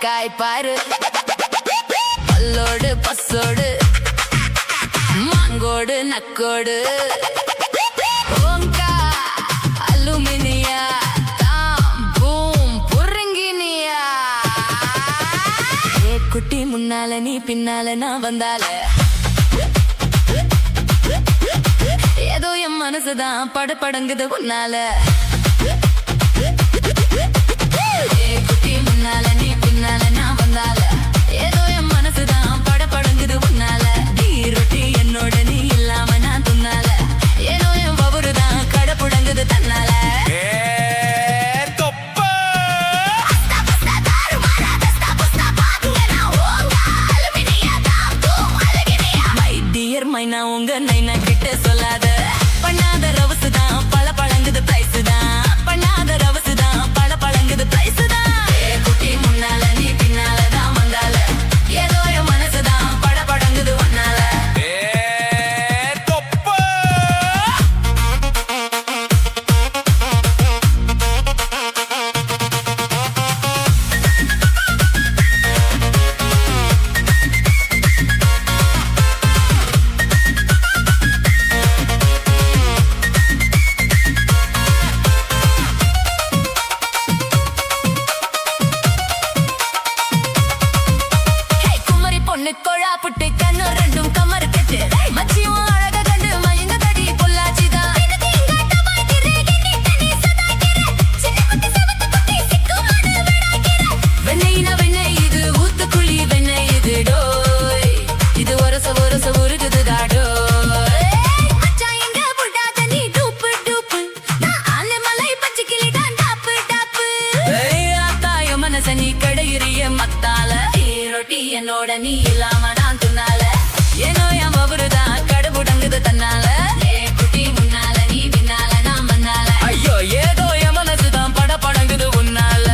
காய் பாரு பல்லோடு பசோடு மாங்கோடு நக்கோடு ஓங்கா அலுமினியா பூம் புருங்கினியா ஏ குட்டி முன்னால நீ பின்னால நான் வந்தால ஏதோ என் மனசுதான் படபடங்குது உன்னால முன்னால நீ பின்னால நான் வந்தால ஏதோ என் மனசுதான் படபடங்குது உன்னால நீ ரொட்டி என்னோட நீ இல்லாம நான் துன்னால ஏதோ என் பவருதான் கடப்புடங்குது தன்னால மை டியர் மைனா உங்க நைனா கிட்ட சொல்லாத பண்ணாத ரவுசுதான் பல பழங்குது பிரைஸுதான் பண்ணாத ரவுசுதான் பல பழங்குது பிரைஸுதான் கொழா புட்டு கண்ணு ரெண்டும் கமரு கட்டு மச்சியும் அழக கண்டு மயங்க தடி பொல்லாச்சிதான் வெண்ணெய்னா வெண்ணெய் இது ஊத்துக்குழி வெண்ணெய் இது டோய் இது ஒரச ஒரச உருகுது தாடோ மனச நீ கடையிறிய மத்தால ரொட்டி என்னோட நீ இல்லாம நான் துன்னால ஏனோ என் பவருதான் கடவுடங்குது தன்னால குட்டி முன்னால நீ பின்னால நான் வந்தால ஐயோ ஏதோ என் மனசுதான் படபடங்குது உன்னால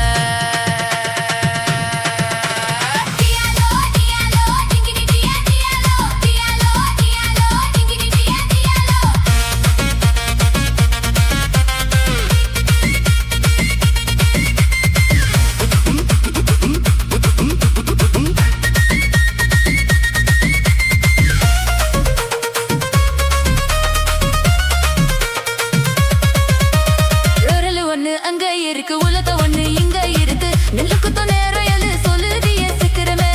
அங்க இருக்கு உலக ஒண்ணு இங்க இருக்கு நெல்லுக்குத்தோ நேரம் எழு சொல்லுதிய சீக்கிரமே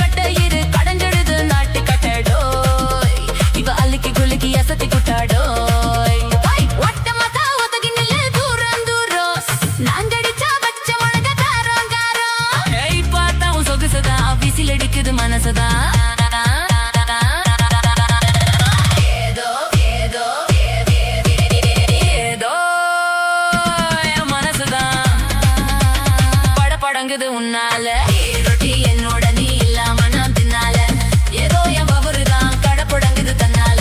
கட்ட இரு கடஞ்செடுது நாட்டு கட்டடோய் இவ அழுக்கி குலுக்கி அசத்தி குட்டாடோய் ஒட்டமாத்தா ஒதுங்கி நில்லு தூரம் தூரம் நாங்கடிச்சா பச்சை மிளகா காரம் காரம் பார்த்தா உன் சொகுசுதான் விசில் அடிக்குது மனசுதான் உன்னால ரொட்டி என்னோட நீ இல்லாம நான் தின்னால ஏதோ என் பவருதான் கடப்புடங்குது தன்னால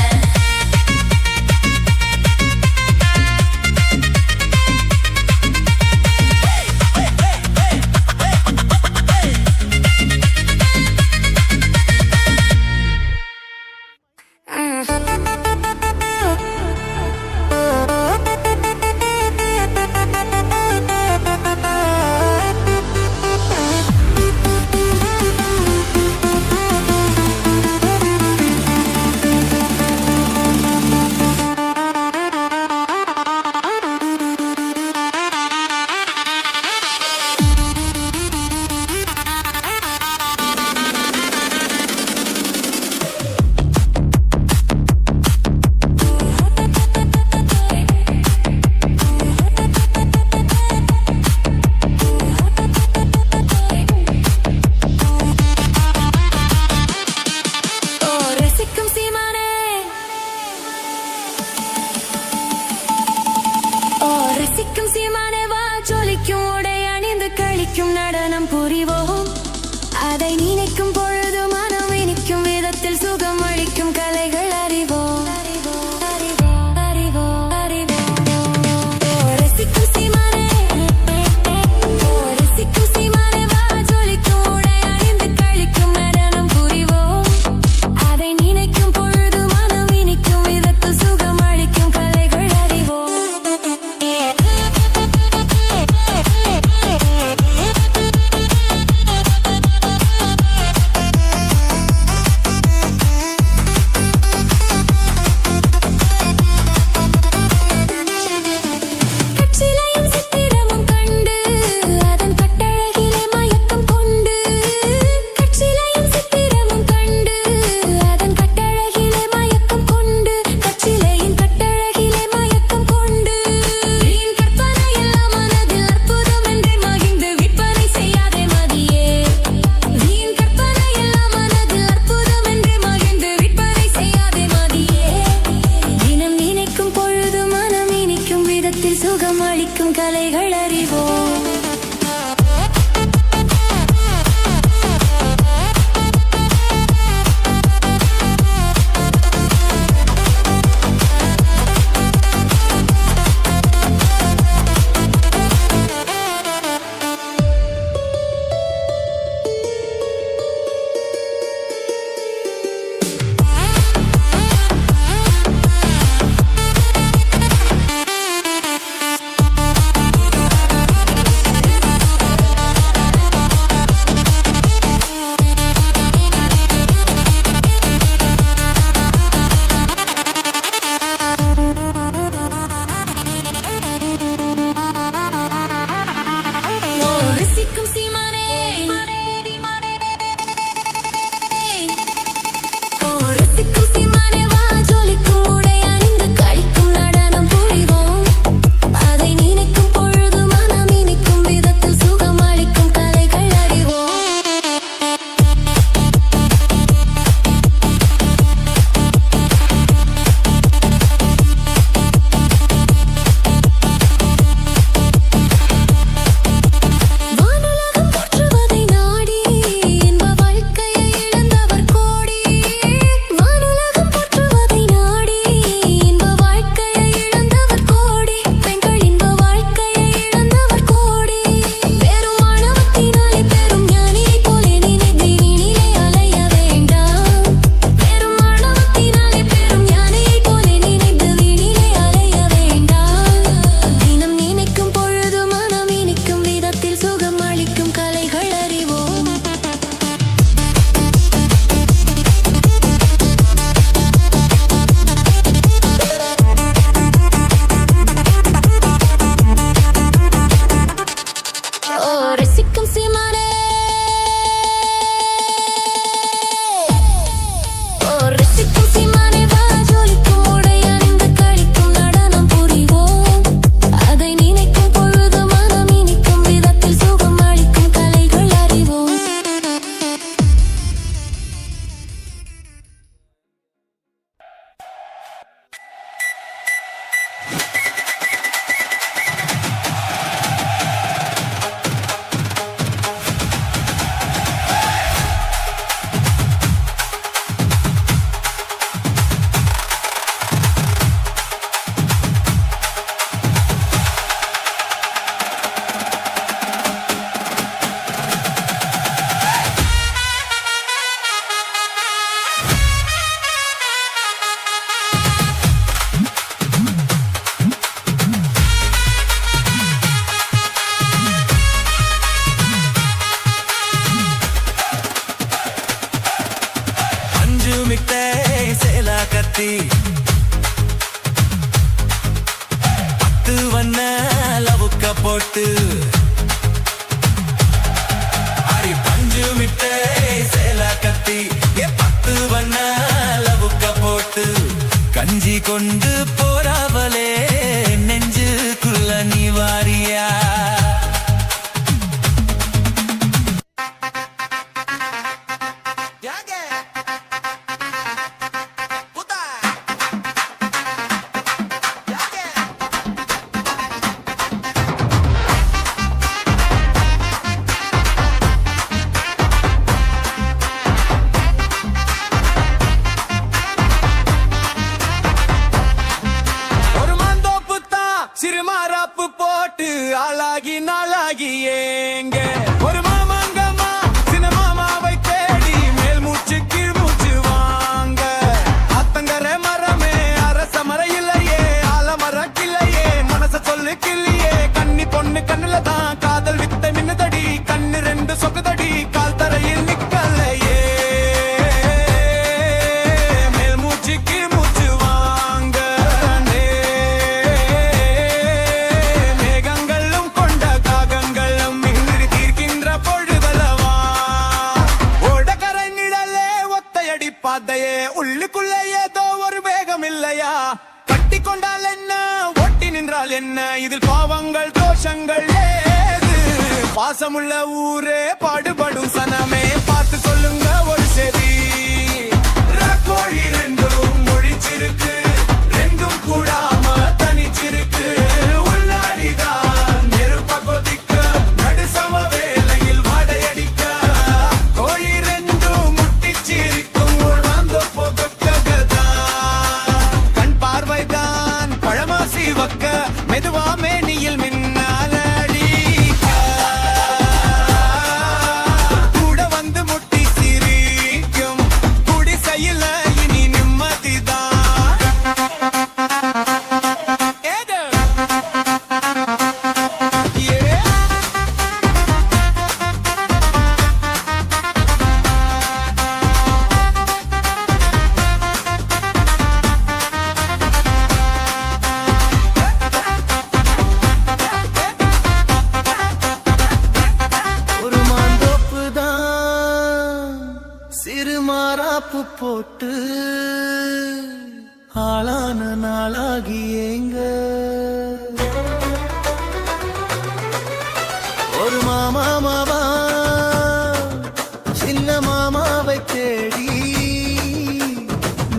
மிட்டாய் சேலா கத்தி 10 வண்ண லவுக்க போட்டு அடி பஞ்சு மிட்டாய் சேலா கத்தி 10 வண்ண லவுக்க போட்டு கஞ்சி கொண்டு போறாவலே நெஞ்சுக்குள்ள நீ வாரியா சிறுமாராப்பு போட்டு ஆளாகி நாளாகி ஏங்க ஒரு மாமாங்கம்மா சின்ன மாமாவை தேடி மேல் மூச்சு கீழ் மூச்சு வாங்க அத்தங்கர மரமே அரச மர இல்லையே ஆலமர கிள்ளையே மனச சொல்லு கிள்ளியே கன்னி பொண்ணு கண்ணுல தான் காதல் வித்தை மின்னுதடி கண்ணு 2 சொக்குதடி கால் தரையில் நிக்கலையே மேல் மூச்சு கீழ் மூச்சு வாங்க பாதையே உள்ளுக்குள்ள ஏதோ ஒரு வேகம் இல்லையா கட்டி கொண்டால் என்ன ஒட்டி நின்றால் என்ன இதில் பாவங்கள் தோஷங்கள் ஏது பாசமுள்ள ஊரே பாடுபடும் சனமே பார்த்து சொல்லுங்க ஒரு செவி கோழி 2 மொழிச்சிருக்கு 2 கூடாம தனிச்சிருக்கு உள்ளாடிதான் நெருப்ப கொதிக்க நடுசம வேலையில் வாடையடிக்க கோழி 2 முட்டிச்சிருக்கு மெதுவா மேனியில் மின்னாலடி கூட வந்து முட்டி சிரிக்கும் குடிசையில இனி நிம்மதிதான் ஏதோ சிறுமாராப்பு போட்டு ஆளான நாளாகி ஏங்க ஒரு மாமாவா சின்ன மாமாவை தேடி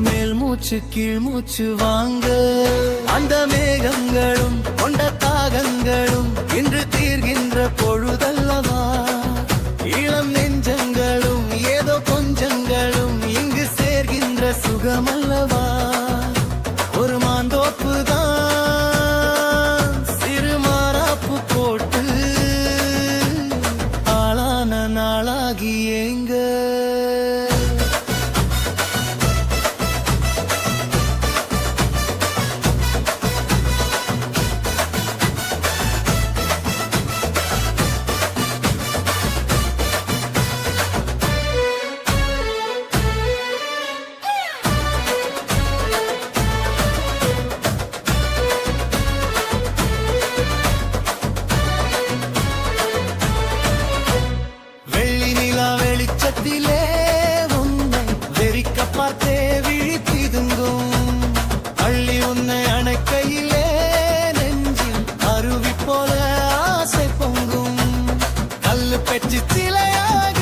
மேல் மூச்சு கீழ் மூச்சு வாங்க அந்த மேகங்களும் கொண்ட தாகங்களும் இன்று தீர்கின்ற பொழுதல்லவா இளம் நெஞ்சங்களும் ஏதோ கொஞ்சங்களும் இங்கு சேர்கின்ற சுகமல்லவா ஒரு மாந்தோப்பு தான் சிறுமாராப்பு போட்டு ஆளான நாளாகி ஏங்க வெளிச்சத்திலே உன்னை வெறிக்க பார்த்தே விழித்திதுங்கும் அள்ளி உன்னை அணைக்கையிலே நெஞ்சில் அருவி போல ஆசை பொங்கும் கல்லு பெற்று சிலையாக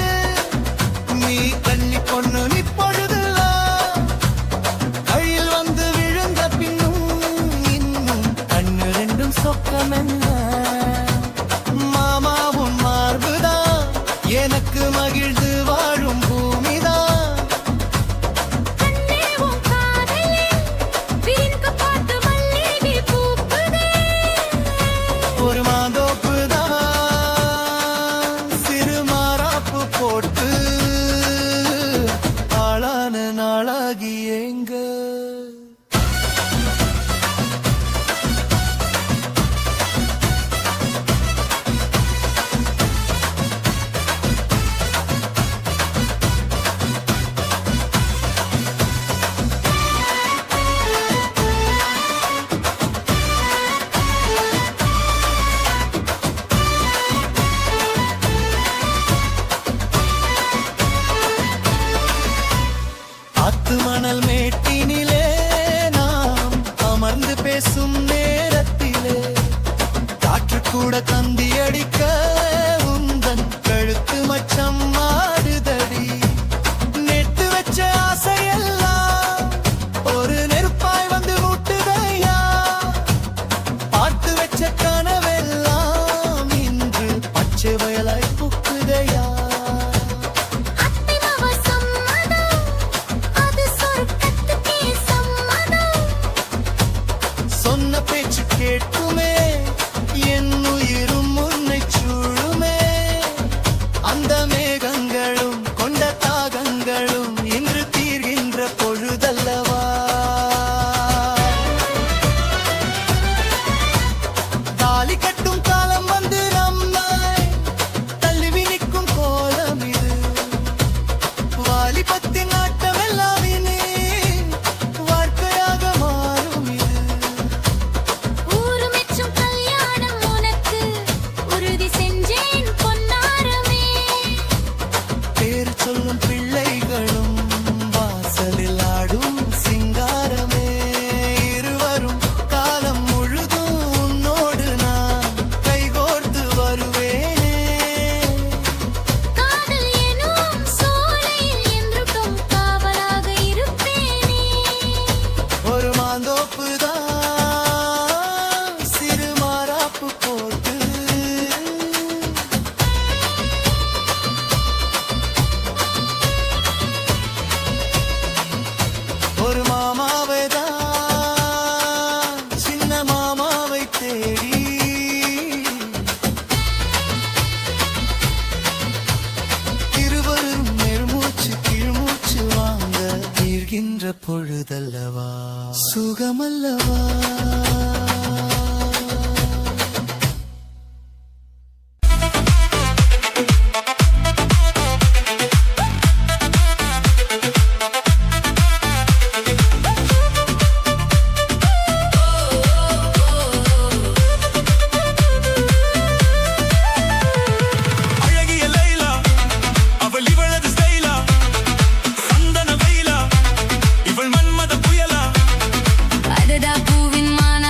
நீ கண்ணி பொண்ணு நீ பொழுதுலாம் கையில் வந்து விழுந்த பின்னும் இன்னும் கண்ணு 2 சொக்கமென்ன மாமாவும் மார்புதான் எனக்கு மகிழ்ந்து வாழும் பூமிதான் ஒரு மாந்தோப்புதான் சிறுமாராப்பு போட்டு ஆளான நாளாகி ஏங்க என்ற பொழுதல்லவா சுகமல்லவா அழகிய லைலா அவள் இவளது ஸ்டைலா சந்தன வெயிலா இவள் மன்மத புயலா அடடா பூவின் மான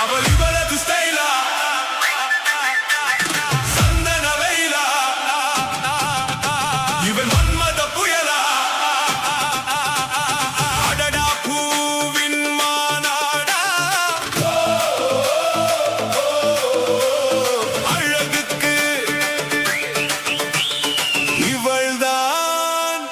அவள் இவளது ஸ்டைலா சந்தன வெயிலா இவன் மன்மத புயலா அடடா பூவின் மாநாடா அழகுக்கு இவள்தான்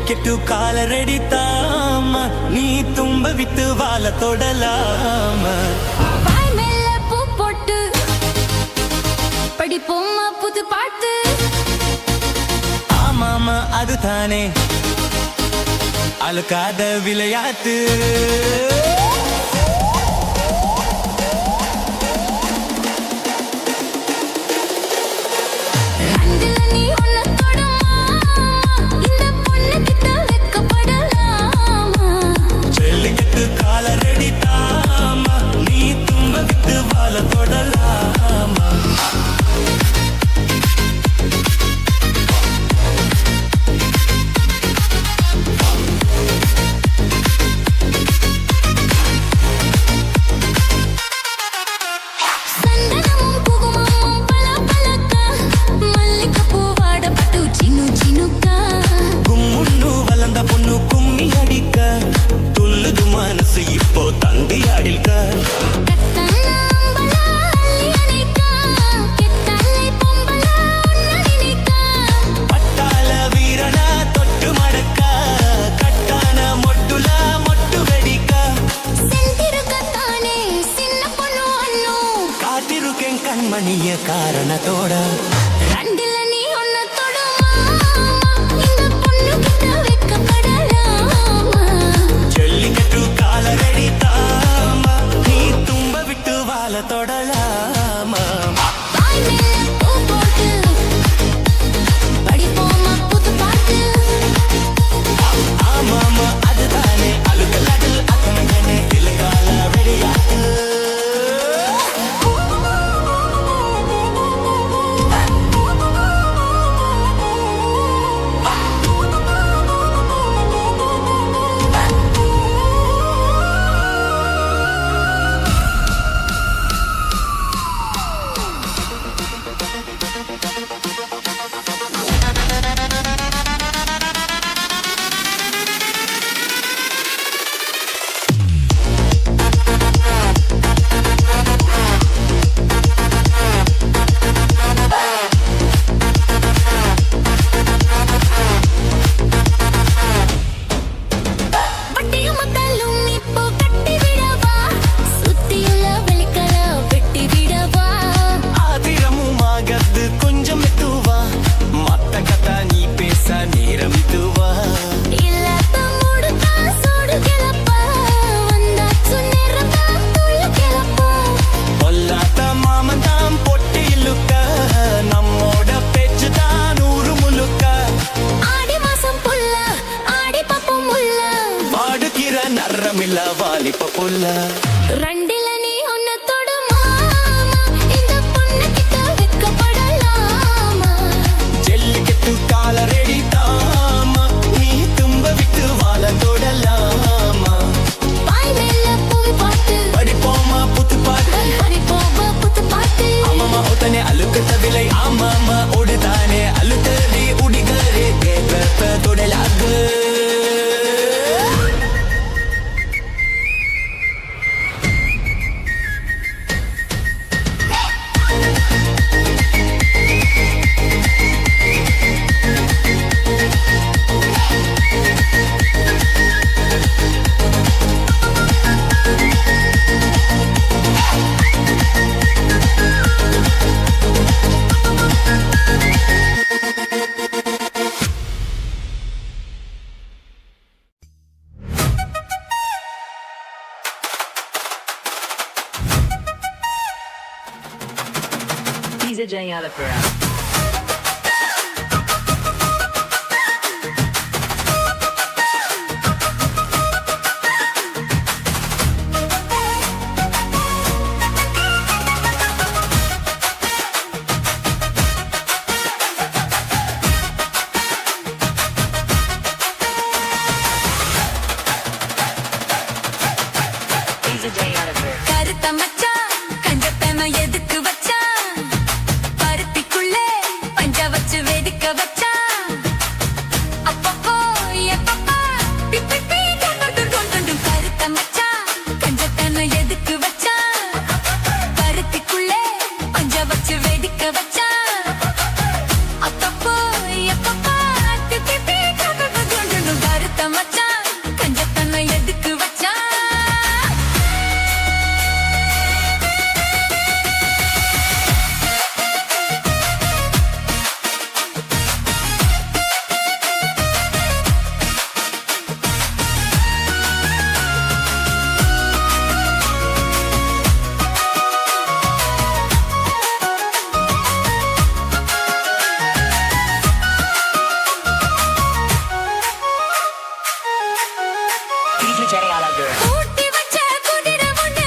ஜல்லிக்கட்டு காலரடி தாம நீ தும்ப வித்து வாழ தொடலாம வாய் மேல பூ போட்டு படிப்போமா புது பாட்டு ஆமாமா அதுதானே அழுக்காத விளையாட்டு ரெண்டுல நீ ஒன்ன தொடமா இந்த பொண்ணு கிட்ட வெக்கப்படலாமா ஜல்லிக்கட்டு காலரடி தாம நீ தும்ப வித்து வாழ தொடலாம சந்தனமும் குங்குமமும் பளபளக்க மல்லிகைப்பூ வாடப்பட்டு சின்ன சின்னுக்கா கும்முன்னு வளர்ந்த பொண்ணு கும்மி அடிக்க துள்ளுது மனசு இப்போ தந்தி அடிக்க கட்டணம்பலா அள்ளி அணைக்கா கெட்டலை பொம்பலா ஒன்னு நினைக்கா பட்டாள வீரன தொட்டு மடக்க கட்டான மொட்டுல மொட்டு வெடிக்க செந்திருக்கத்தானே சின்ன பொண்ணு அண்ணு காத்திருக்கேன் கண்மணிய காரணத்தோட ரெண்டுல நீ ஒன்ன தொடமா இந்த பொண்ணு கிட்ட வெக்கப்படலாமா ஜல்லிக்கட்டு காலரடி தாம நீ தும்ப விட்டு வாழ தொடலாம வாய் மேல பூ போட்டு படிப்போமா புது பாட்டு ஆமாமா அதுதானே அழுக்கலாடு அத்தனை இலகால விளையாட்டு வட்டியும் மத்தாலும் இப்போ கட்டி விடவா சுத்தியுள்ள வெளிக்கல வெட்டி விடவா ஆதிரமும் ஆகத்து கொஞ்சம் மெத்துவா மத்த கதா நீ பேச நேரம் இதுவா இல்லாத மூடுதா சோடு கிளப்பா வந்தாச்சு நேரமா துள்ள கிளப்பா பொல்லாத மாமன் தான் பொட்டி இழுக்க நம்மோட பேச்சு தான் நூறு முழுக்க ஆடி மாசம் புல்ல ஆடி பப்பம் உள்ள பாடுகிற நரமில்ல வாலிப்ப புல்ல ரெண்டுல நீ ஒன்ன தொடமா இந்த பொண்ணு கிட்ட வெக்கப்படலாமா ஜல்லிக்கட்டு காலரடி தாம நீ தும்ப விட்டு வாழ தொடலாமா வாய் மேல பூவி பாட்டு படிப்போமா புத்து பாட்டு படிப்போமா புது பாட்டு ஆமாமா ஒத்தனை அழுக்கத்த விலை ஆமாமா ஒடுதானே அழுத்தடி உடிகரே கேட்ப தொடலாகு DJ Alapura. DJ Alapura. கருத்த மச்சான் கஞ்சத்தன எதுக்கு வச்சான் பருத்திக்குள்ளே மச்சான் கஞ்சத்தனை எதுக்கு வச்சான் DJ Gallagher. ஊட்டி வச்ச குதிரை ஒண்ணு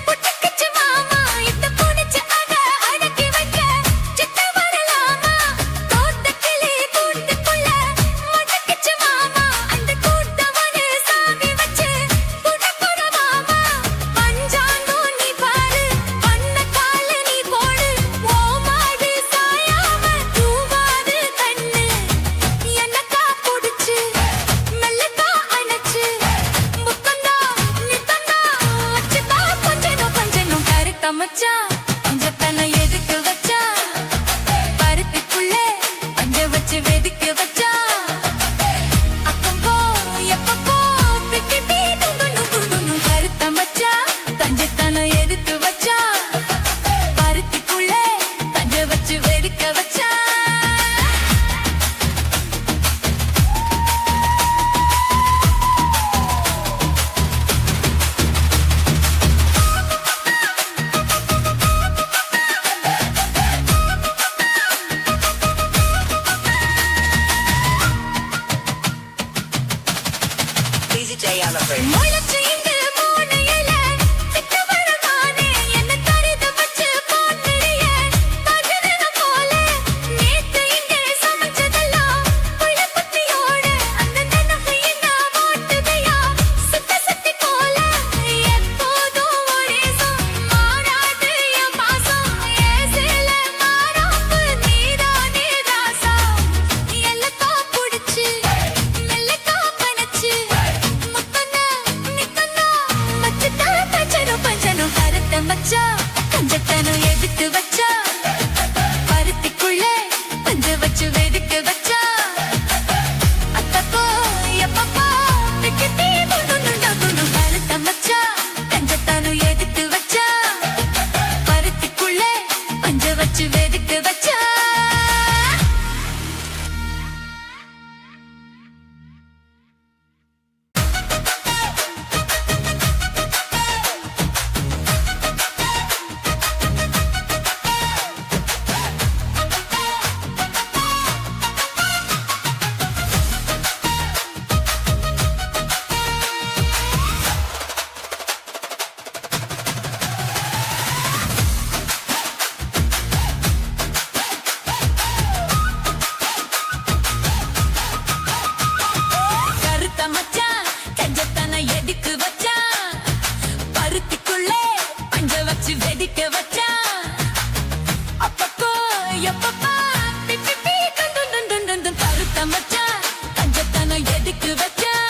புட்டுக்குச்சு மாமா இந்த புடிச்சு அத அடக்கி வைக்க சித்த வரலாமா தோட்ட கிளி கூட்டுக்குள்ள முடக்குச்சு மாமா அந்த கூட்டவனு சாவி வச்சு புடப்புற மாமா பஞ்சாங்கோ நீ பாரு பண்ண கால நீ போடு ஓ மாடு சாயாம தூவாது கண்ணு என்னக்கா புடிச்சு மெல்லக்கா அணைச்சு முத்தந்தா நித்தந்தா வச்சுக்கா கொஞ்சனும் கருத்த மச்சான் பஞ்சத்தனை எதுக்கு வச்சா பருத்திக்குள்ளே பஞ்ச வச்சு வெதுக்கு வச்சா அப்பப்போ எப்பப்போ பிக்கிட்டி துங்குன்னு கருத்த மச்சான் பஞ்சத்தனை எதுக்கு வச்சா பருத்திக்குள்ளே பஞ்ச வச்சு வெதுக்க வச்சா DJ Gallagher. முளைச்சு இங்கு மூணு இலை சித்த வரமானே என்ன தரிது வச்சு போட்டுறிய பஜனை போல நேத்து இங்கே சமைச்சதெல்லாம் புள்ள குட்டியோட அந்த நினைவு என்ன ஓட்டுதையா சுத்தி போல எப்போதும் ஒரே மாறாது என் பாசம் ஏசில மாறாப்பு நீதானே ராசா எல்லக்கா புடிச்சு மெல்லக்கா பனச்சு முத்தனா நித்தனா மச்சத்தா பஞ்சனும் கருத்த மச்சா கஞ்சத்தனும் எதுக்கு வச்சா பருத்திக்குள்ளே பஞ்ச வச்சு வெதுக்கு வச்சா அப்பப்போ எப்பப்போ பிக்கிட்டி துண்டு கருத்த மச்சா கஞ்சத்தனும் எதுக்கு வச்சா பருத்திக்குள்ளே பஞ்ச வச்சு வெதுக்கு வச்சா கருத்த மச்சான் கஞ்சத்தனை எதுக்கு வச்சான் பருத்திக்குள்ளே பஞ்ச வச்சு வெடிக்க வச்சான் அப்பப்போ எப்பப்பா பிப்பி கண்டு கருத்த மச்சான் கஞ்சத்தனை எதுக்கு வச்சான்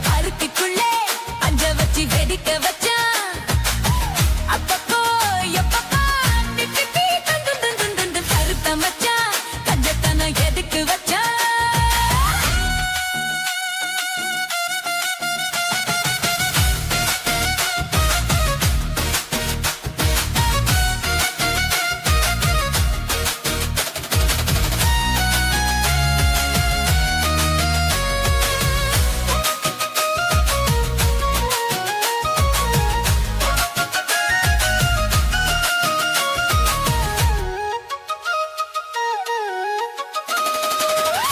பருத்திக்குள்ளே பஞ்ச வச்சு வெடிக்க வச்சான் அப்பப்போ எப்பப்பா பிப்பி கண்டு கருத்த மச்சான் கஞ்சத்தனை எதுக்கு வச்சான்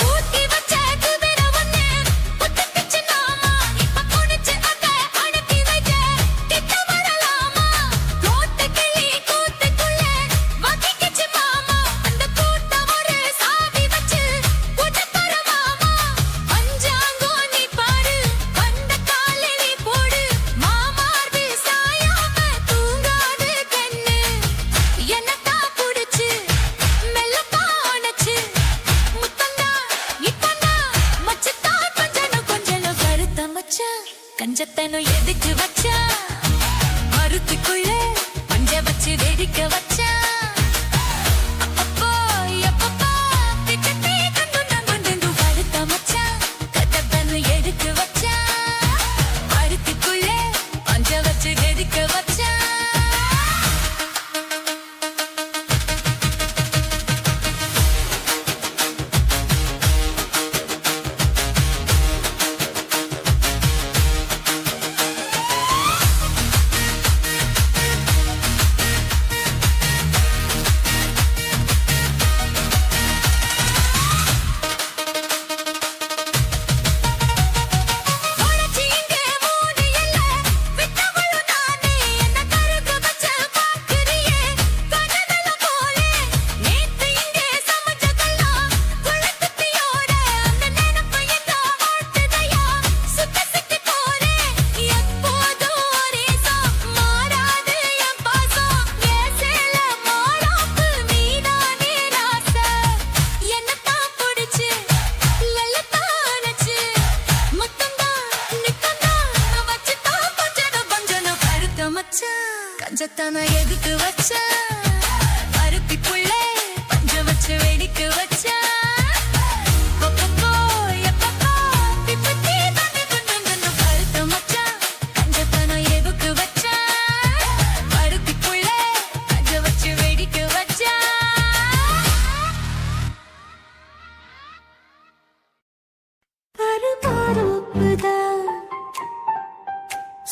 ஊட்டி வச்ச குதிரை ஒண்ணு புட்டுக்குச்சு மாமா இப்ப புடிச்சு அத அடக்கி வைக்க கிட்ட வரலாமா தோட்ட கிளி கூட்டுக்குள்ள வகிக்குச்சு மாமா அந்த கூட்டம் ஒரு சாவி வச்சு புடப்புற மாமா பஞ்சாங்கோ நீ பாரு வந்த காலை நீ போடு மாமார்பு சாயாம தூங்காது கண்ணு என்னக்கா புடிச்சு மெல்லக்கா அணைச்சு முத்தந்தா இப்பந்தா மச்சத்தா கொஞ்சனும் கருத்த மச்சான் கஞ்சத்தனும் எதுக்கு வச்சா மருத்துக்குள்ளே பஞ்ச வச்சு வெடிக்க வச்சா அப்பப்போ எப்பப்போ பிக்கிட்டி கண்டு கருத்த மச்சான் கஞ்சத்தனும் எதுக்கு பஞ்சத்தான எதுக்கு வச்ச பருத்திக்குள்ளே பஞ்ச வச்சு வெடிக்க வச்ச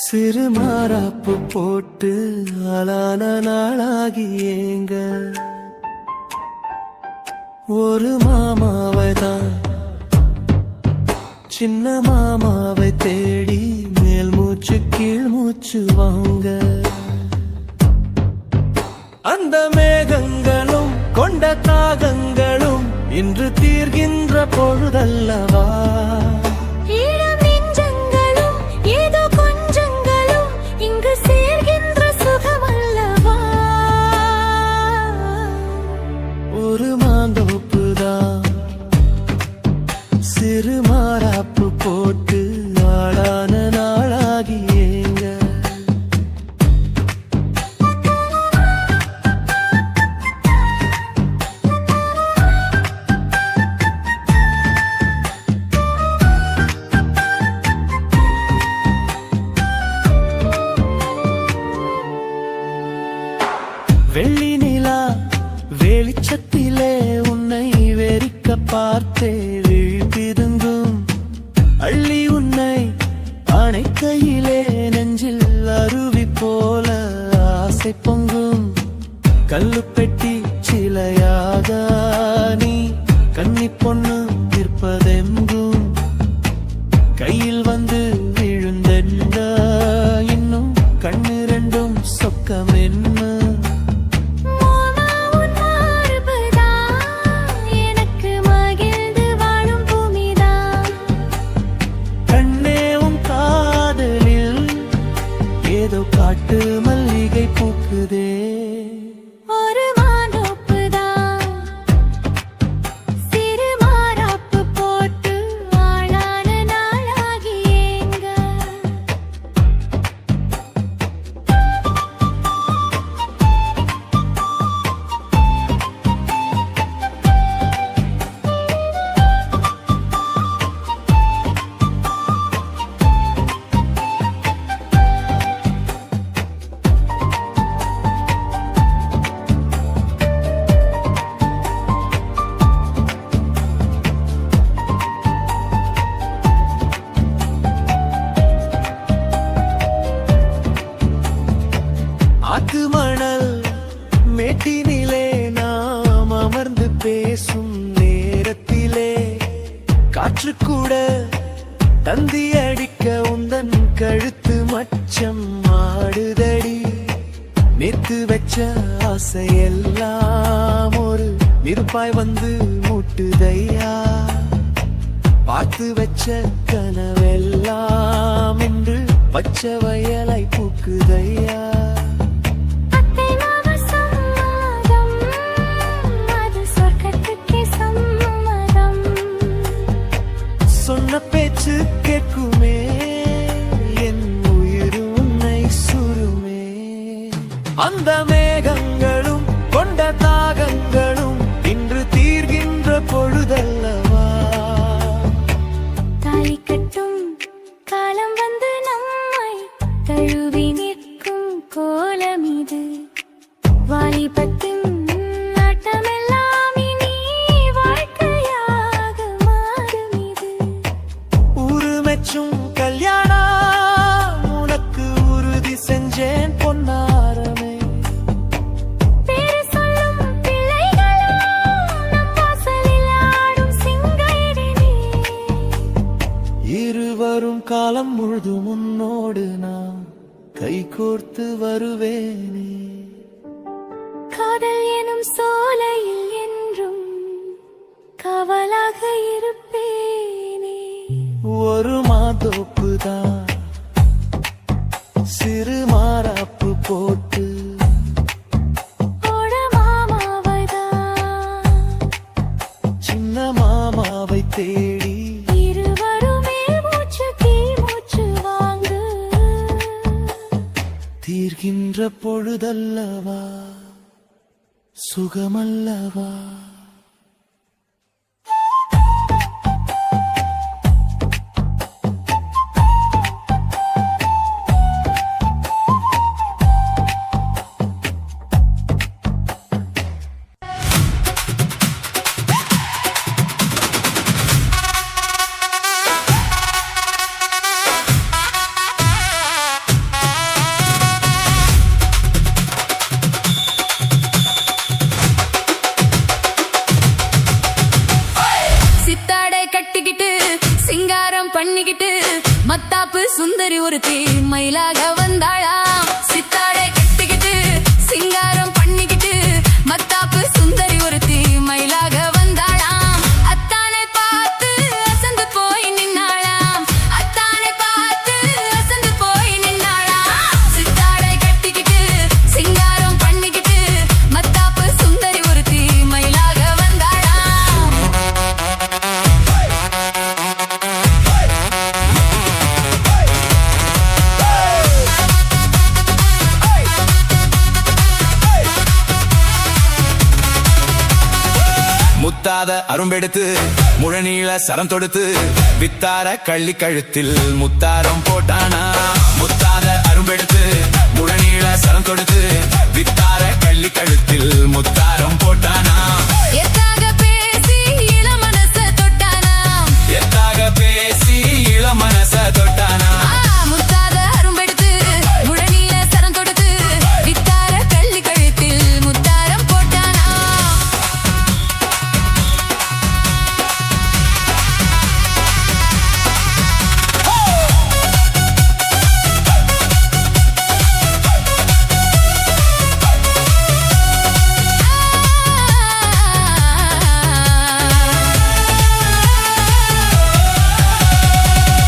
சிறு மாறாப்பு போட்டு ஆளான நாளாகி ஏங்க ஒரு மாமாவை தான் சின்ன மாமாவை தேடி மேல் மூச்சு கீழ் மூச்சு வாங்க அந்த மேகங்களும் கொண்ட தாகங்களும் இன்று தீர்கின்ற பொழுதல்லவா ஒரு மாந்தோப்புதான் சிறு மாறாப்பு போட்டு ஆளான நாளாகி ஏங்க வெள்ளி நிலா வெளிச்சத்திலே உன்னை வெறிக்க பார்த்தே விழிப்பிருந்தும் அள்ளி உன்னை அணைக்கையிலே நெஞ்சில் அருவி போல ஆசை பொங்கும் கல்லு பெட்டி சிலையாக நீ கன்னி பொண்ணு நிற்பதெங்கும் கையில் வந்து விழுந்தென்ன இன்னும் கண்ணு ரெண்டும் சொக்கம் என்ன ஏதோ காட்டு மல்லிகை பூக்குதே ஒரு மாந்தோப்புதான் சிறு மாறாப்பு போட்டு ஆளான நாளாகி ஏங்க ஆத்து மணல் மேட்டினிலே நாம் அமர்ந்து பேசும் நேரத்திலே காற்று கூட தந்தி அடிக்க உந்தன் கழுத்து மச்சம் ஆடுதடி நேத்து வச்ச ஆசையெல்லாம் ஒரு நெருப்பாய் வந்து மூட்டுதையா பார்த்து வச்ச கனவெல்லாம் என்று பச்சை வயலாய் பூக்குதையா சொன்ன பேச்சு கேட்குமே என் உயிர் உன்னை சுருமே அந்த மேகங்களும் கொண்ட தாகங்களும் இன்று தீர்கின்ற பொழுதல்லவா தாலி கட்டும் காலம் வந்து நம்மை தழுவி நிற்கும் கோலம் இது வாலிபத்தின் கல்யாணம் உனக்கு உறுதி செஞ்சேன் பொன்னாரமே பேரு சொல்லும் பிள்ளைகளும் நம் வாசலில் ஆடும் சிங்காயிரமே இருவரும் காலம் முழுதும் உன்னோடு நான் கைகோர்த்து வருவேனே காதல் எனும் சோலையில் என்றும் காவலாக இருப்பேனே ஒரு மாதோப்புதான் சிறு மாறாப்பு போட்டு சின்ன மாமாவை தேடி இருவருமே மூச்சு கீழ் மூச்சு வாங்க தீர்க்க விடிகின்ற பொழுதல்லவா சுகமல்லவா. சித்தாடை கட்டிக்கிட்டு சிங்காரம் பண்ணிக்கிட்டு மத்தாப்பு சுந்தரி ஒருத்தி மயிலாக வந்தாளாம். சித்தாடை கட்டிக்கிட்டு சிங்காரம் பண்ணிக்கிட்டு மத்தாப்பு சுந்தரி ஒருத்தி மயிலாக வந்தாளாம். அத்தானை பார்த்து அசந்து போய் நின்னாளாம். அத்தானை பார்த்து அசந்து போய் நின்னாளாம். சித்தாடை கட்டிக்கிட்டு சிங்காரம் பண்ணிக்கிட்டு மத்தாப்பு சுந்தரி ஒருத்தி மயிலாக வந்தாளாம். முத்தாத அரும்பெடுத்து முழநீள சரம் தொடுத்து வித்தார கள்ளி கழுத்தில் முத்தாரம் போட்டானா. முத்தாத அரும்பெடுத்து முழநீள சரம் தொடுத்து வித்தார கள்ளி கழுத்தில் முத்தாரம் போட்டானா. எத்தாக பேசி இளமனச தொட்டானா. எத்தாக பேசி இளமனச தொட்டானா. முத்தாத அரும்பெடுத்து முழநீள சரம் தொடுத்து வித்தார கள்ளி கழுத்தில் முத்தாரம் போட்டானா.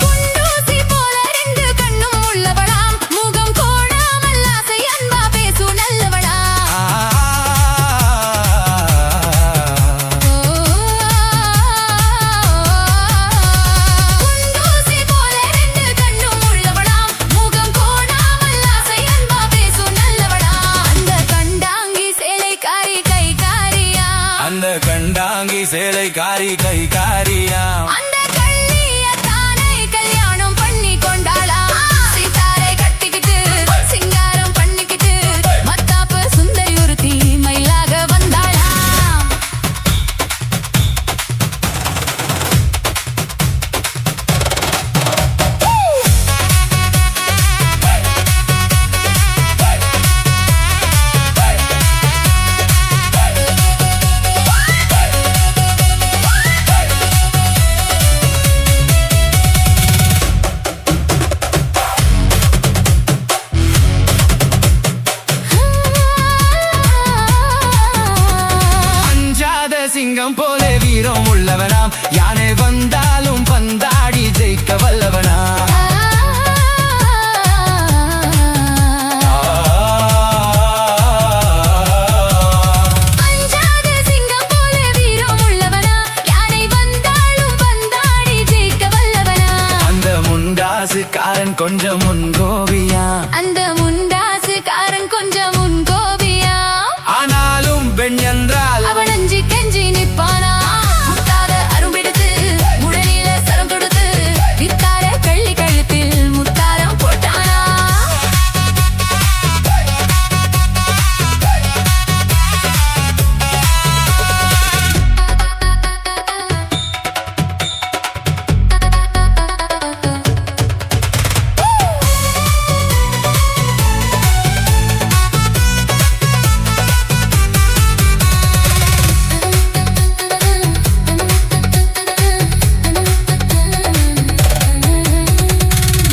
குண்டூசி போல ரெண்டு கண்ணும் உள்ளவளாம். முகம் கோணாமல் ஆசை அன்பா பேசும் நல்லவளாம். குண்டூசி போல ரெண்டு கண்ணும் உள்ளவளாம். முகம் கோணாமல் ஆசை அன்பா பேசும் நல்லவளாம். அந்த கண்டாங்கி சேலைக்காரி கைகாரியா. அந்த கண்டாங்கி சேலை காரி கை காரியா. அந்த கள்ளியத்தானை கல்யாணம் பண்ணி கொண்டாளா. சீதாரை கட்டிக்கிட்டு சிங்காரம் பண்ணிக்கிட்டு மத்தாப்பு சுந்தரி ஒருத்தி மயிலாக வந்தாளா. அஞ்சாத சிங்கம் போல வீரம் உள்ளவனாம். யானை வந்தாலும் பந்தாடி ஜெயிக்க வல்லவனாம். அஞ்சாத சிங்கம் போல வீரம் உள்ளவனா. யானை வந்தாலும் வந்தாடி ஜெயிக்க வல்லவனா. அந்த முண்டாசுக்காரன் கொஞ்சம் முன்கோபியா. அந்த முண்டாசுக்காரன் கொஞ்சம் முன்கோபியா. ஆனாலும் பெண் என்றால் அவன் அஞ்சி கெஞ்சி நிற்பானா. முத்தாத அரும்பெடுத்து முழநீள சரம் தொடுத்து வித்தார கள்ளி கழுத்தில் முத்தாரம் போட்டானா.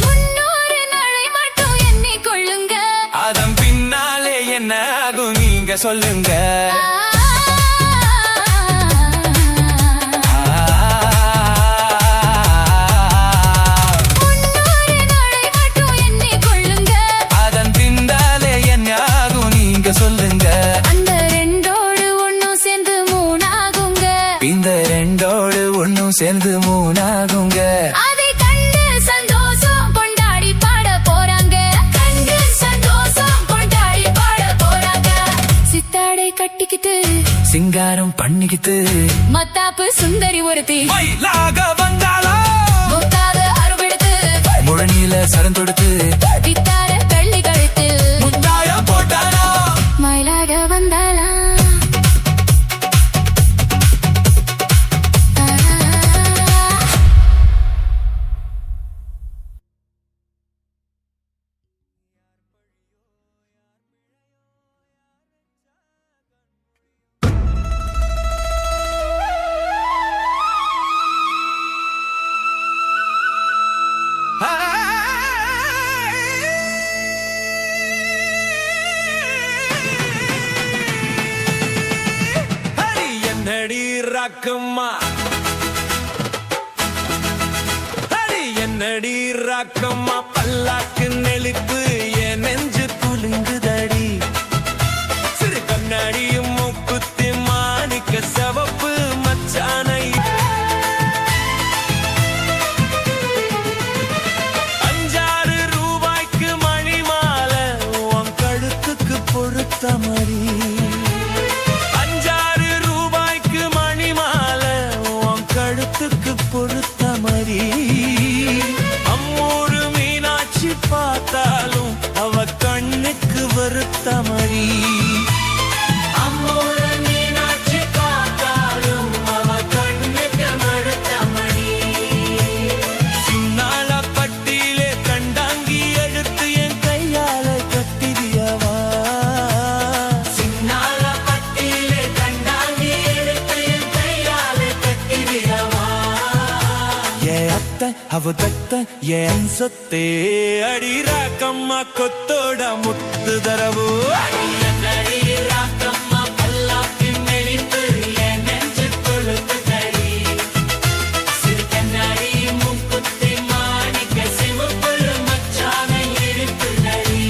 முன்னூறு நாளை மட்டும் எண்ணிக்கொள்ளுங்க. அதன் பின்னாலே என்ன ஆகும் நீங்க சொல்லுங்க. முன்னூறு நாளை மட்டும் எண்ணிக்கொள்ளுங்க. அதன் பின்னாலே என்ன ஆகும் நீங்க சொல்லுங்க. அந்த ரெண்டோடு ஒண்ணும் சேர்ந்து மூணாகுங்க. இந்த ரெண்டோடு ஒன்னும் சேர்ந்து மூணாகுங்க. அதை கண்டு சந்தோஷம் கொண்டாடி பாட போறாங்க. கண்டு சந்தோஷம் சிங்காரம் பண்ணிக்கிட்டு மத்தாப்பு சுந்தரி ஒருத்தி மயிலாக வந்தாளா முத்தாத அருவெடுத்து முழனியில சரம் தொடுத்து வித்தார கள்ளி கழுத்தில் முத்தாயம் போட்டாளா மயிலாக வந்தாளா ஹரி என்னடி ராக்கம்மா ஹரி என்னடி ராக்கம்மா பல்லாக்கு நெளிப்பு என் நெஞ்சு குலுங்குதடி சிறு கண்ணாடியும் மூக்குத்தி மாணிக்க சிவப்பு மச்சானை ₹5 மணி மாலை உன் கழுத்துக்கு பொறுத்த மாதிரி ₹5 மணி மாலை உன் கழுத்துக்கு பொறுத்த மாதிரி அம்மூரு மீனாட்சி பார்த்தாலும் அவ கண்ணுக்கு வருத்த மாதிரி அம்மூரு மீனாட்சி பார்த்தாலும் அவ கண்ணுக்கு வருத்த மாதிரி சின்னால பட்டியிலே கண்டாங்கி எடுத்து என் கையால கட்டிரியவா சின்னால பட்டியிலே கண்டாங்கி எடுத்து என் கையால கட்டிரியவா ஏ அத்தை அவ தத்த ஏன் சொத்தே அடி ராக்கம்மா கொத்தோட முத்து தரவு அடி ராக்கம்மா பல்லாக்கு நெளிப்பு என் நெஞ்சு கொழுத்து தடி சிறு கண்ணாடி மூக்குத்தி மாணிக்க சிவப்பு மச்சானை இழுத்து தடி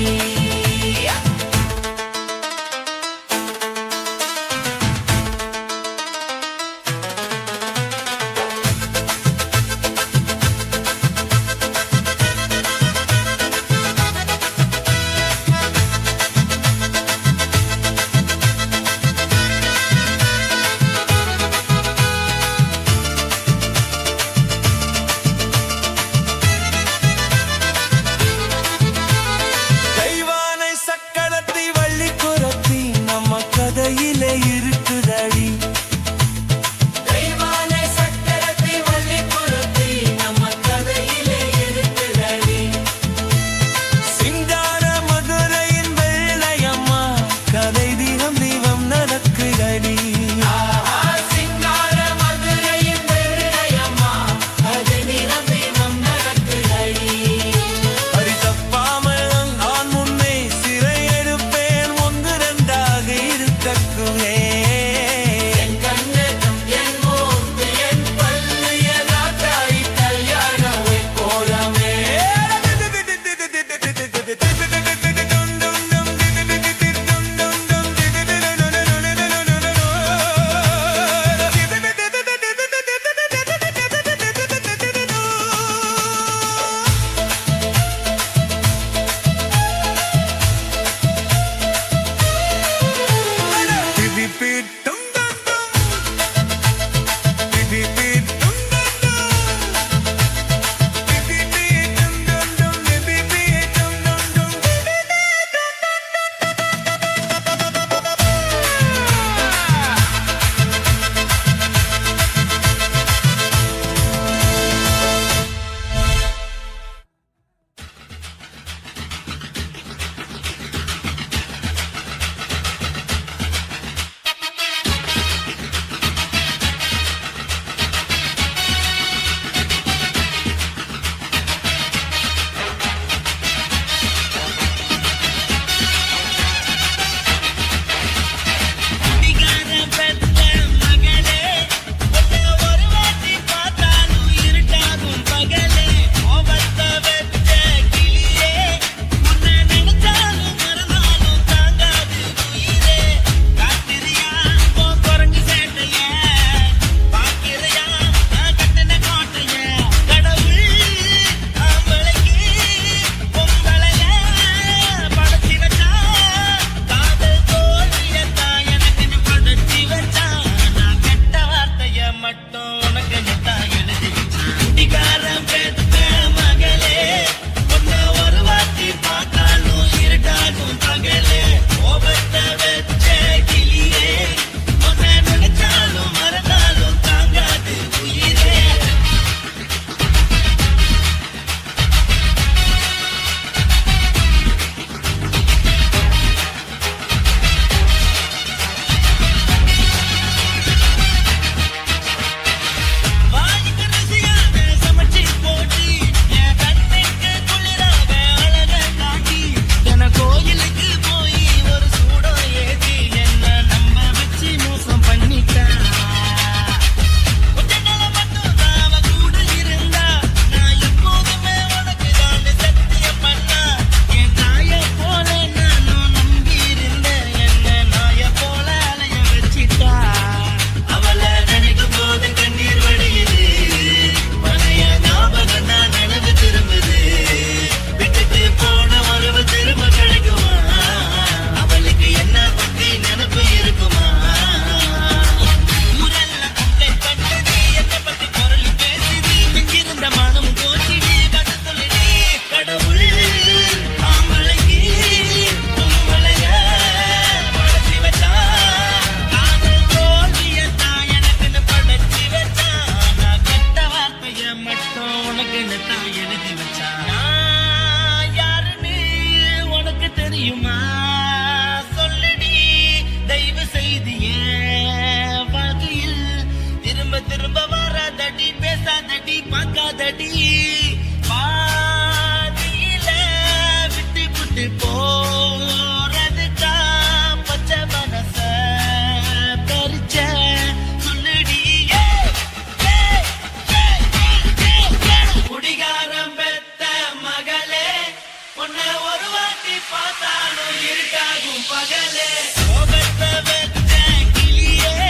இருட்டாகும் பகலே கோபத்தை வெச்ச கிளியே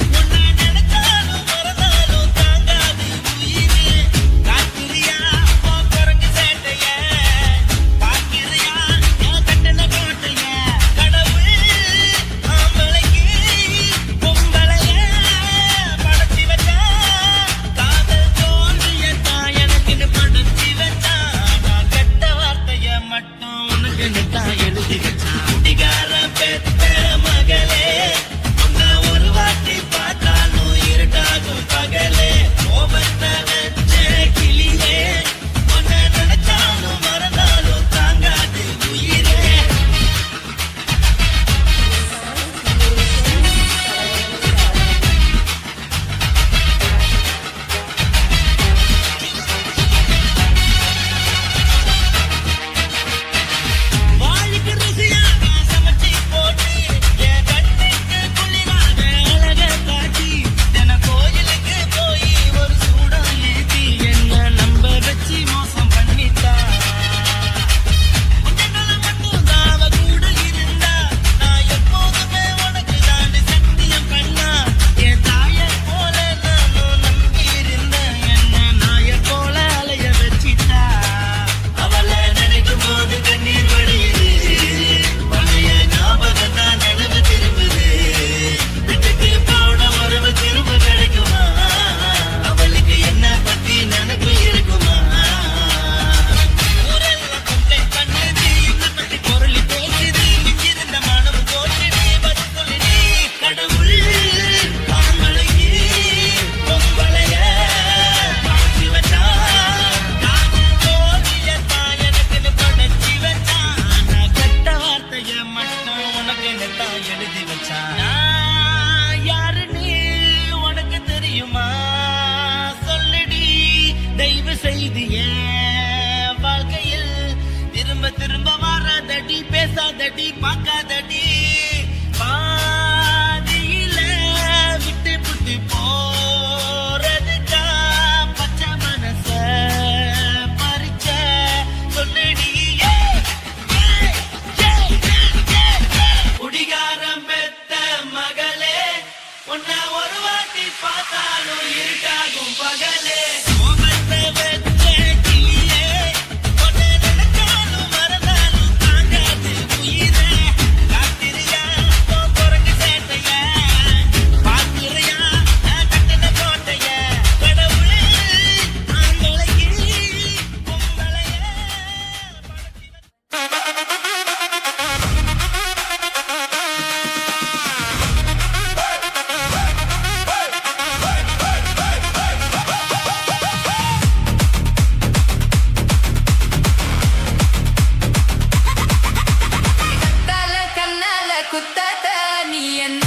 உன்னை நினைச்சாலும் மறந்தாலும் தாங்காது உயிரே காத்திரியா உன் குரங்கு சேட்டைய பாக்கிரியா என் கட்டின கோட்டைய கடவுள் ஆம்பளைக்கு பொம்பளைய படைச்சி வச்சா காதல் தோல்வியத்தான் எனக்குன்னு படைச்சி வச்சா நான் கெட்ட வார்த்தைய மட்டும் உனக்குன்னு தான் எழுதி வச்சா குடிகார பெத்த மகளே உன்னை ஒரு வாட்டி பார்த்தாலும் இருட்டாகும் பகலே கோபத்தை வச்ச கிளியே உன்னை நினைச்சாலும் மறந்தாலும் தாங்காது உயிரே வாய்க்கு ருசியாக சமைச்சி போட்டு என் கண்ணுக்கு குளிராக அழக காட்டி தின கோயிலுக்கு போய் ஒரு சூடம் ஏத்தி என்ன நம்ப வச்சு மோசம் பண்ணிட்டா உன்னை மட்டும் தாவ கூட இருந்தா நான் எப்போதுமே உனக்கு தான் சத்தியம் பண்ணா என் தாய போல நானும் நம்பி இருந்தேன் என்ன நாய போல அலைய வச்சிட்டா அவளை நினைக்கும் போது கண்ணீர் வடியுது பழைய ஞாபகம் தான் நினைவு திரும்புது வீட்டுக்கு போன உறவு திரும்ப கிடைக்குமா அவளுக்கு என்ன பத்தி நினைப்பு இருக்குமா ஊரெல்லாம் complaint பண்ணுது என்ன பத்தி பொருள் பேசுது மிஞ்சிருந்த மனம் போட்டுது பதில் சொல்லுது கடவுள் ஆம்பளைக்கு பொம்பளைய படைச்சி வச்சா காதல் தோல்வியத்தான் எனக்குன்னு படைச்சி வச்சா நான் கெட்ட வார்த்தைய மட்டும் உனக்குன்னு தான் எழுதி வச்சா நான் யாருன்னு உனக்கு தெரியுமா சொல்லுடி தயவு செய்து என் வாழ்க்கையில் திரும்ப திரும்ப வராதடி பேசாதடி பார்க்காதடி பாதியில விட்டு புட்டு போறதுக்கா பச்சை மனச பறிச்ச சொல்லுடி குடிகாரம் பெத்த மகளே உன்னை ஒரு வாட்டி பார்த்தாலும் இருட்டாகும் பகலே கோபத்தை வெச்ச கிளியே உன்னை நினைச்சாலும் மறந்தாலும் தாங்காது உயிரே காத்திரியா உன் குரங்கு சேட்டைய பாக்கிரியா நான் கட்டின கோட்டைய கடவுளே ஆம்பளைக்கு பொம்பளைய படைச்சி தல கண்ணால குத்தாத நீ என்ன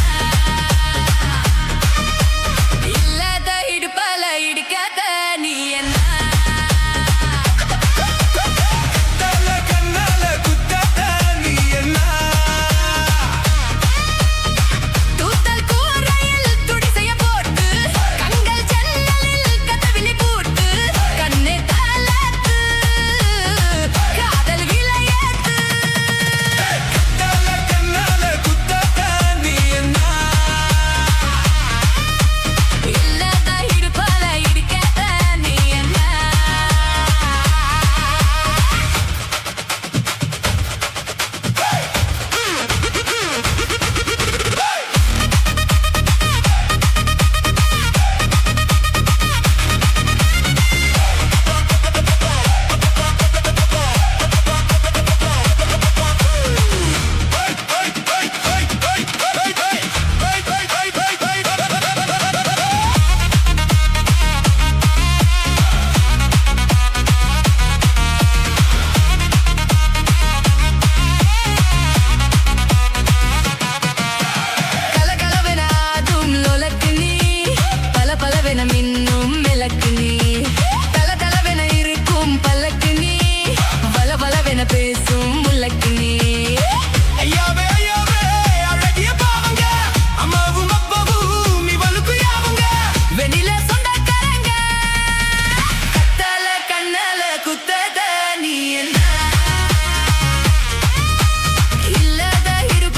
இல்லாத இடுப்பால இடிக்காத நீ என்ன தல கண்ணால குத்தாத நீ என்ன தூத்தல் கூரையில் துடி செய்ய போட்டு கண்கள் ஜன்னலில் கதவிலி போட்டு கண்ணே தாலாட்டு காதல் விளையாட்டு தல கண்ணால குத்தாத நீ என்ன இல்லாத இடுப்பால இடிக்காத நீ என்ன கலகலவென ஆடும் லோலக்கு நீ பலபலவென மின்னும் விளக்கு நீ தலதலவென இருக்கும் பல்லக்கு நீ பலபலவென பேசும் முல்லக்கு நீ ஐயாவே ஐயாவே அழகிய பாவங்க அம்மாவும் அப்பாவும் இவளுக்கு யாவங்க வெண்ணில சொந்தக்காரங்க கத்தால கண்ணால குத்தாத நீ என்ன இல்லாத இடுப்பு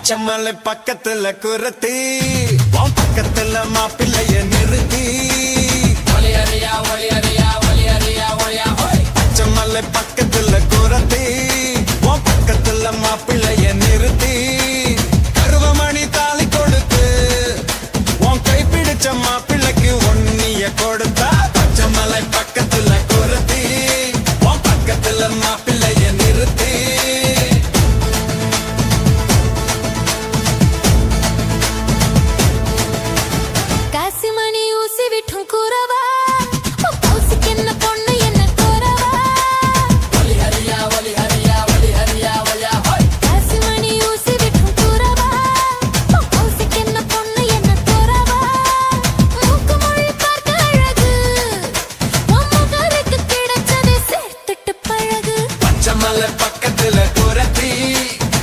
பச்சைமலை பக்கத்துல குரத்தி உன் பக்கத்துல மாப்பிள்ளைய நிறுத்தி பச்சைமலை பக்கத்துல குரத்தி உன் பக்கத்துல மாப்பிள்ளைய நிறுத்தி கருவமணி தாலி கொடுத்து உன் கை பிடிச்ச மாப்பிள்ளைக்கு ஒன்னிய கொடுத்தா பச்சைமலை பக்கத்துல குரத்தி உன் பக்கத்துல மாப்பிள்ளைய நிறுத்தி காசிமணி ஊசி விட்டும் கூறவா கௌசிக்கு என்ன பொண்ணு என்ன கூறவா காசிமணி ஊசி விட்டும் கூறவா கௌசிக்கு என்ன பொண்ணு என்ன கூறவா மூக்கு மொழி பார்க்க அழகு உன் முகருக்கு கிடைச்சதை சேர்த்துட்டு பழகு பச்சைமலை பக்கத்துல குரத்தி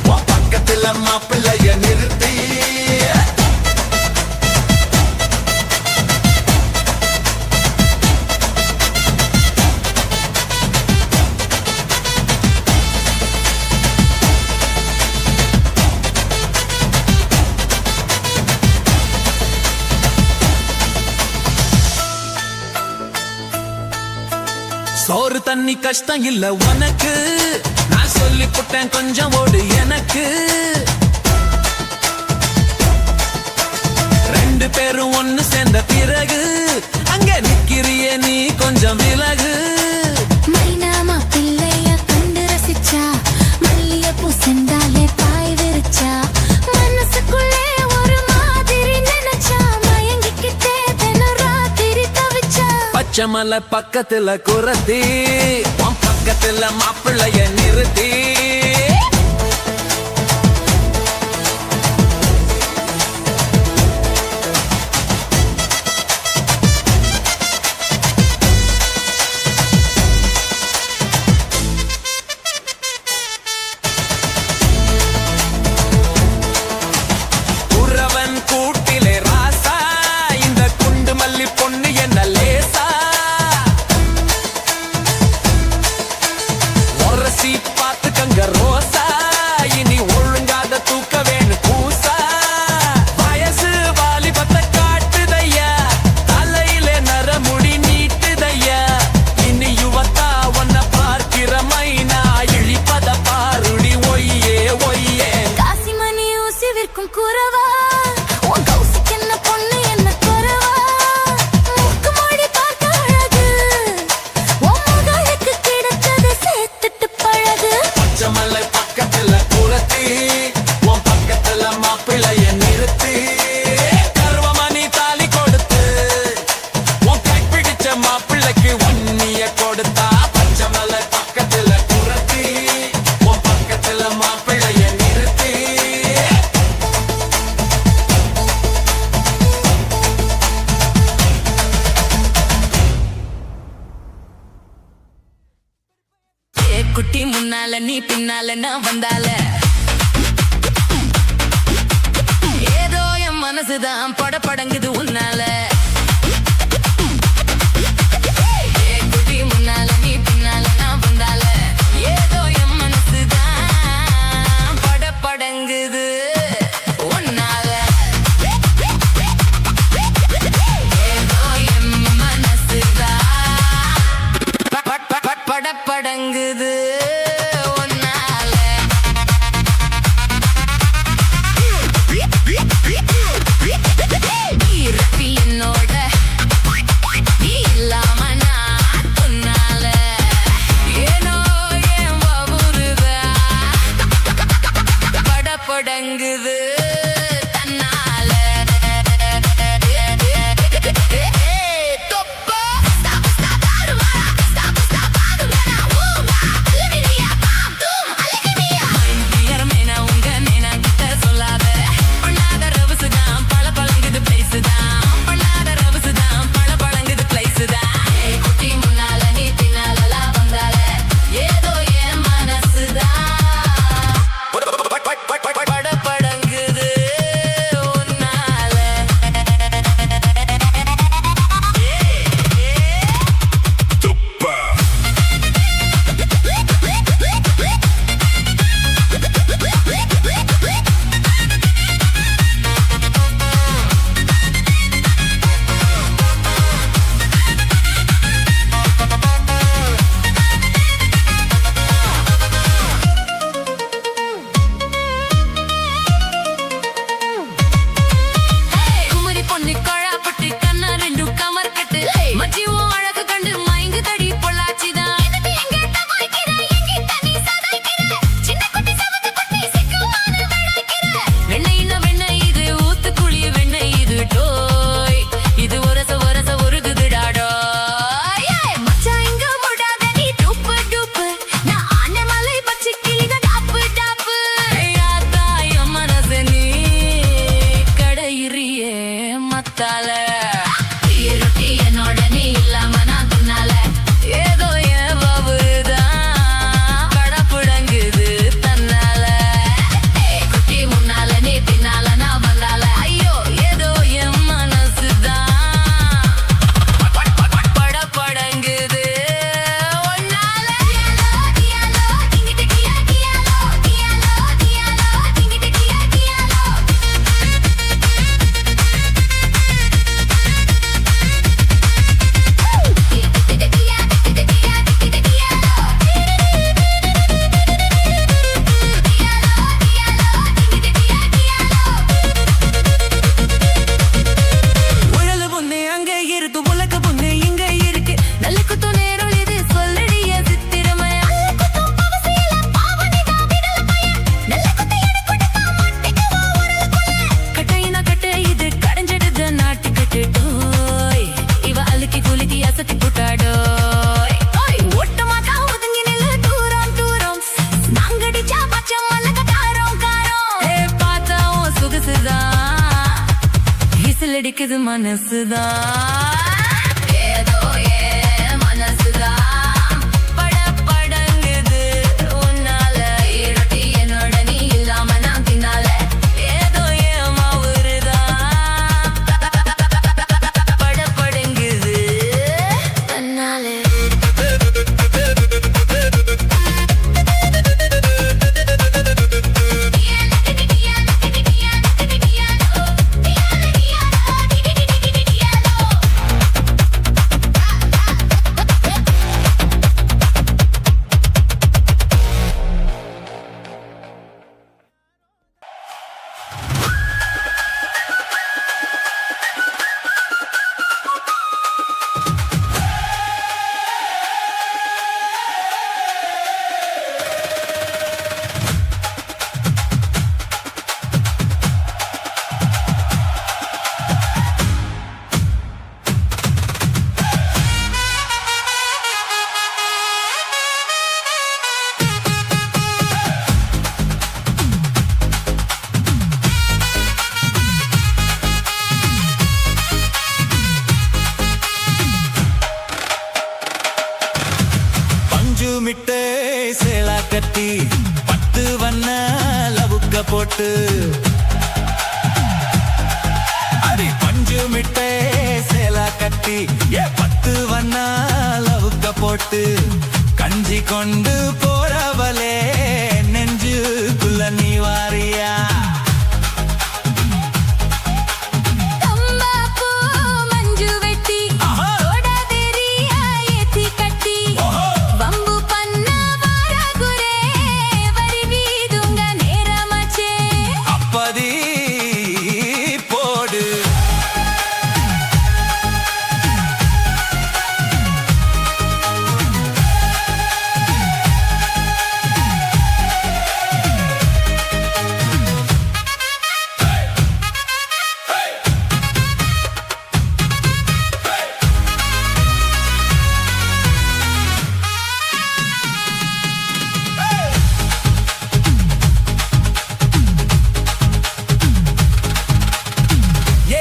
உன் பக்கத்துல மாப்பிள்ளைய நிறுத்தி சோறு தண்ணி கஷ்டம் இல்ல உனக்கு நான் சொல்லி புட்டேன் கொஞ்சம் ஓடு எனக்கு ரெண்டு பேரும் ஒண்ணு சேர்ந்த பிறகு அங்க நிக்கிறியே நீ கொஞ்சம் விலகு மைனாமா பிள்ளைய கண்டு ரசிச்சா மல்லியப்பூ செந்தாலே பாய் விரிச்சா மனசுக்குள்ளே ஒரு மாதிரி நினைச்சா மயங்கிக்கிட்டே தினம் ராத்திரி தவிச்சா பச்சைமலை பக்கத்துல குரத்தி உன் பக்கத்துல மாப்பிள்ளைய நிறுத்தி உறவன் கூட்டிலே ராசா இந்த குண்டு மல்லி பொண்ணு என்ன லேசா உரசி பார்த்துக்கங்க ரோசா இனி ஒழுங்காத தூக்க வேணும் பூசா வயசு வாலிபத்தை காட்டுதையா தலையில நரமுடி நீட்டுதையா இனி யுவத்தா உன்னை பார்க்கிற மைனா இழிப்பத பாருடி ஒய்யே ஒய்யே காசிமணி ஊசி விற்கும் கூறவா உன் கௌசிக்கு என்ன பொண்ணு என்ன கூறவா மூக்கு மொழி பார்க்க அழகு உன் முகருக்கு கிடைச்சதை சேர்த்துட்டு பழகு பச்சைமலை பக்கத்துல குரத்தி உன் பக்கத்துல மாப்பிள்ளைய நிறுத்தி கருவமணி தாலி கொடுத்து உன் கை பிடிச்ச மாப்பிள்ளைக்கு ஒன்னிய கொடுத்தா பச்சைமலை பக்கத்துல குரத்தி உன் பக்கத்துல மாப்பிள்ளைய நிறுத்தி ஏ குட்டி முன்னால நீ பின்னால நான் வந்தால ஏதோ என் மனசுதான் படபடங்குது உன்னால ஏ குட்டி முன்னால நீ பின்னால நான் வந்தால ஏதோ என் மனசுதான் படபடங்குது உன்னால ஏதோ என் மனசுதான் படபடங்குது உன்னால ரப்பி என்னோட பார்த்தால ரொட்டி என்னோட நீ இல்லாம நான் தின்னால ஏதோ என் பவுதான் படப்புடங்குது தன்னால குட்டி முன்னால நீ பின்னால நான் வந்தால ஐயோ ஏதோ என் மனசுதான் படப்படங்குது ஒன்னால கியாலோ கிங்கிட்ட கியாலோ கிங்கிட்ட கியாலோ உழல பொண்ணு அங்க இருக்கு உலக பொண்ணு இங்க இருக்கு நல்ல குத்தம் நேரம் இது சொல்லடிய சித்திரமயா கட்டையினா கட்டை இது கடைஞ்சிடுது நாட்டு கட்டுடோய் இவ அழுக்கி குலுக்கி அசத்தி புட்டாடோய் ஒட்டமாக்கா ஒதுங்கி நில்லு தூரம் தூரம் நாங்கடிச்சா பச்சை மல்லக காரம் காரம் பார்த்தா உன் சொகுசுதான் விசிலடிக்குது மனசுதான் ஏதோ ஏன் மனசுதான் படப்படங்குது உன்னால ரொட்டி என்னோட நீ இல்லாம நான் தின்னால ஏதோ ஏன் மவுறுதான் படப்படங்குது தன்னால பஞ்சு மிட்டே சேலா கட்டி 10 வண்ண லவுக்க போட்டு அடி பஞ்சு மிட்டே சேலா கட்டி 10 வண்ண லவுக்க போட்டு கஞ்சி கொண்டு போறவளே நெஞ்சுக்குள்ள நீ வாரியா கம்பாப்பூ மஞ்சு வெட்டி ஓடாதேரியா ஏத்தி கட்டி வம்பு பண்ண வாராகுரே வரி வீதுங்க நேரமாச்சே அப்பதி போடு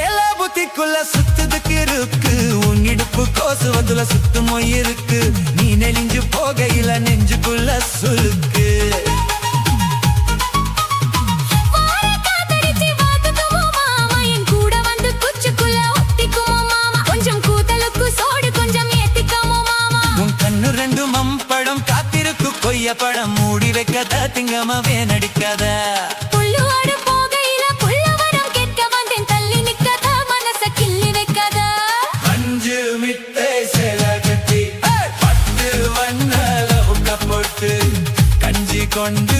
ஏலா புத்திக்குள்ள சுத்துதுக்கு இருக்கு உன் இடுப்பு கோசுவதுல சுத்துமோ இருக்கு நீ நெளிஞ்சு போகையில நெஞ்சுக்குள்ள சுருக்கு வார காத்தடிச்சி வாத்துக்குமோ மாமா என் கூட வந்து குச்சுக்குள்ள ஒட்டிக்குமோ மாமா கொஞ்சம் கூத்தலுக்கு சோடு கொஞ்சம் ஏத்திக்கமோ மாமா உன் கண்ணு ரெண்டு மம்படம் காத்திருக்கு கொய்ய படம் மூடி வைக்காத திங்கமாவே நடிக்காத புல்லுவாடு போகையில புல்லவரம் கேட்க வந்தேன் தள்ளி நிக்காத மனச கிள்ளி வைக்காத அஞ்சு மிட்டை சேல கட்டி 10 வண்ண லவுக்க போட்டு கஞ்சி கொண்டு